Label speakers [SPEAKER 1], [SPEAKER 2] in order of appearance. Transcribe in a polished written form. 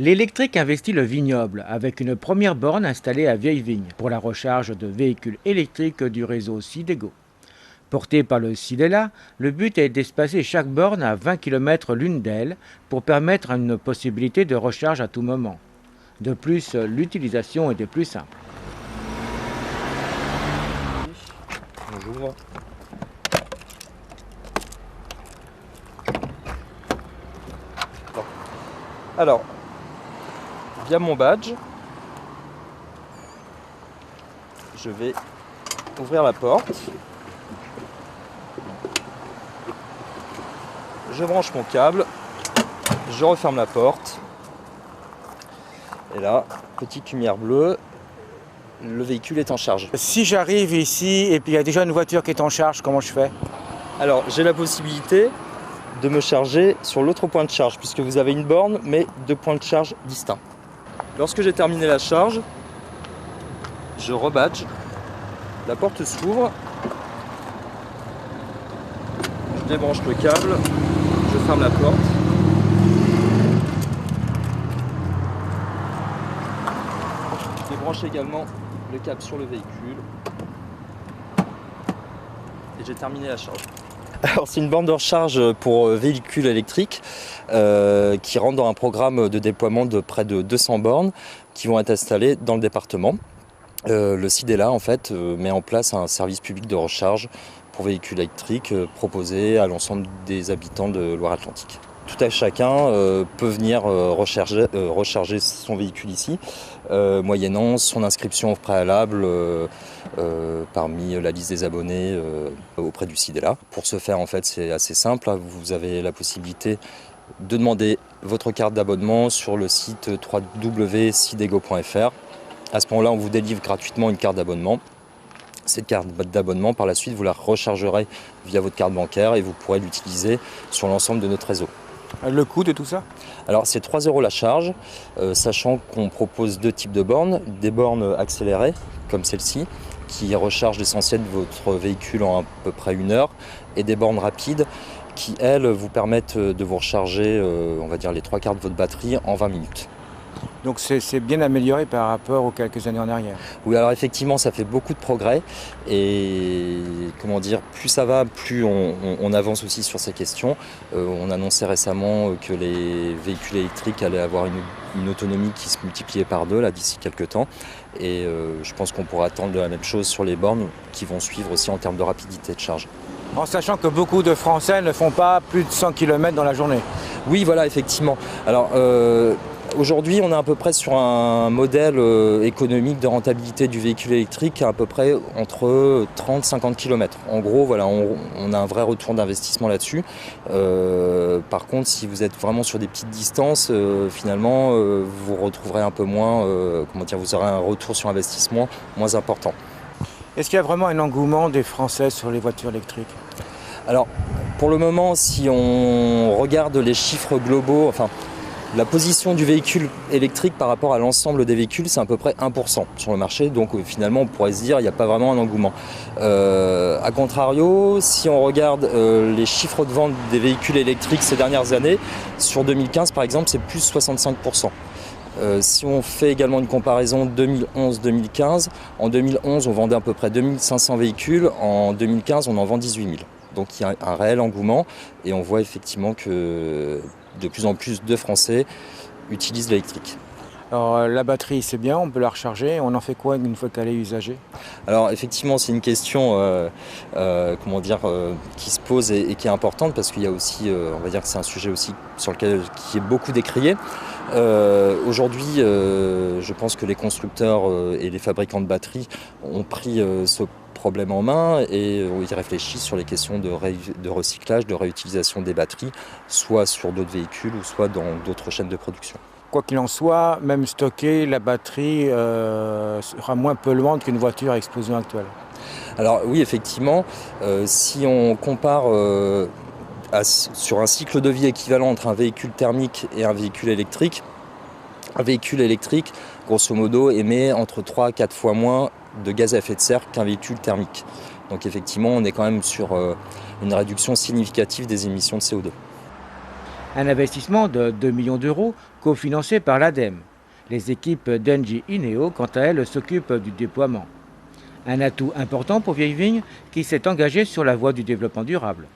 [SPEAKER 1] L'électrique investit le vignoble avec une première borne installée à Vieille-Vigne pour la recharge de véhicules électriques du réseau Sidego. Porté par le SIDELA, le but est d'espacer chaque borne à 20 km l'une d'elles pour permettre une possibilité de recharge à tout moment. De plus, l'utilisation était plus simple.
[SPEAKER 2] Bonjour. Alors, via mon badge, je vais ouvrir la porte. Je branche mon câble, je referme la porte. Et là, petite lumière bleue, le véhicule est en charge.
[SPEAKER 1] Si j'arrive ici et puis il y a déjà une voiture qui est en charge, comment je fais?
[SPEAKER 2] Alors, j'ai la possibilité de me charger sur l'autre point de charge, puisque vous avez une borne, mais deux points de charge distincts. Lorsque j'ai terminé la charge, je rebadge, la porte s'ouvre, je débranche le câble, je ferme la porte. Je débranche également le câble sur le véhicule. Et j'ai terminé la charge. Alors c'est une borne de recharge pour véhicules électriques qui rentre dans un programme de déploiement de près de 200 bornes qui vont être installées dans le département. Le SIDELA en fait met en place un service public de recharge pour véhicules électriques proposé à l'ensemble des habitants de Loire-Atlantique. Tout à chacun peut venir recharger son véhicule ici, moyennant son inscription au préalable parmi la liste des abonnés auprès du SIDELA. Pour ce faire, en fait, c'est assez simple. Vous avez la possibilité de demander votre carte d'abonnement sur le site www.sidego.fr. À ce moment-là, on vous délivre gratuitement une carte d'abonnement. Cette carte d'abonnement, par la suite, vous la rechargerez via votre carte bancaire et vous pourrez l'utiliser sur l'ensemble de notre réseau.
[SPEAKER 1] Le coût de tout ça?
[SPEAKER 2] Alors c'est 3 € la charge, sachant qu'on propose deux types de bornes. Des bornes accélérées, comme celle-ci, qui rechargent l'essentiel de votre véhicule en à peu près 1 heure, et des bornes rapides qui, elles, vous permettent de vous recharger, on va dire, les 3/4 de votre batterie en 20 minutes.
[SPEAKER 1] Donc c'est bien amélioré par rapport aux quelques années en arrière.
[SPEAKER 2] Oui, alors effectivement, ça fait beaucoup de progrès et comment dire, plus ça va, plus on avance aussi sur ces questions. On annonçait récemment que les véhicules électriques allaient avoir une autonomie qui se multipliait par 2 là d'ici quelques temps. Et je pense qu'on pourra attendre la même chose sur les bornes qui vont suivre aussi en termes de rapidité de charge.
[SPEAKER 1] En sachant que beaucoup de Français ne font pas plus de 100 km dans la journée.
[SPEAKER 2] Oui, voilà, effectivement. Alors, aujourd'hui, on est à peu près sur un modèle économique de rentabilité du véhicule électrique à peu près entre 30 et 50 km. En gros, voilà, on a un vrai retour d'investissement là-dessus. Par contre, si vous êtes vraiment sur des petites distances, finalement, vous retrouverez un peu moins, vous aurez un retour sur investissement moins important.
[SPEAKER 1] Est-ce qu'il y a vraiment un engouement des Français sur les voitures électriques?
[SPEAKER 2] Alors, pour le moment, si on regarde les chiffres globaux, la position du véhicule électrique par rapport à l'ensemble des véhicules, c'est à peu près 1% sur le marché. Donc finalement, on pourrait se dire qu'il n'y a pas vraiment un engouement. A contrario, si on regarde les chiffres de vente des véhicules électriques ces dernières années, sur 2015 par exemple, c'est plus 65%. Si on fait également une comparaison 2011-2015, en 2011 on vendait à peu près 2500 véhicules, en 2015 on en vend 18 000. Donc il y a un réel engouement et on voit effectivement que de plus en plus de Français utilisent l'électrique.
[SPEAKER 1] Alors la batterie c'est bien, on peut la recharger, on en fait quoi une fois qu'elle est usagée?
[SPEAKER 2] Alors effectivement c'est une question qui se pose et qui est importante parce qu'il y a aussi, on va dire que c'est un sujet aussi sur lequel qui est beaucoup décrié. Aujourd'hui je pense que les constructeurs et les fabricants de batteries ont pris ce problème en main et ils réfléchissent sur les questions de recyclage, de réutilisation des batteries, soit sur d'autres véhicules ou soit dans d'autres chaînes de production.
[SPEAKER 1] Quoi qu'il en soit, même stockée, la batterie sera moins polluante qu'une voiture à explosion actuelle.
[SPEAKER 2] Alors oui, effectivement, si on compare sur un cycle de vie équivalent entre un véhicule thermique et un véhicule électrique, grosso modo, émet entre 3 à 4 fois moins de gaz à effet de serre qu'un véhicule thermique. Donc effectivement, on est quand même sur une réduction significative des émissions de CO2.
[SPEAKER 1] Un investissement de 2 millions d'euros cofinancé par l'ADEME. Les équipes d'Engie Ineo, quant à elles, s'occupent du déploiement. Un atout important pour Vieille-Vigne qui s'est engagé sur la voie du développement durable.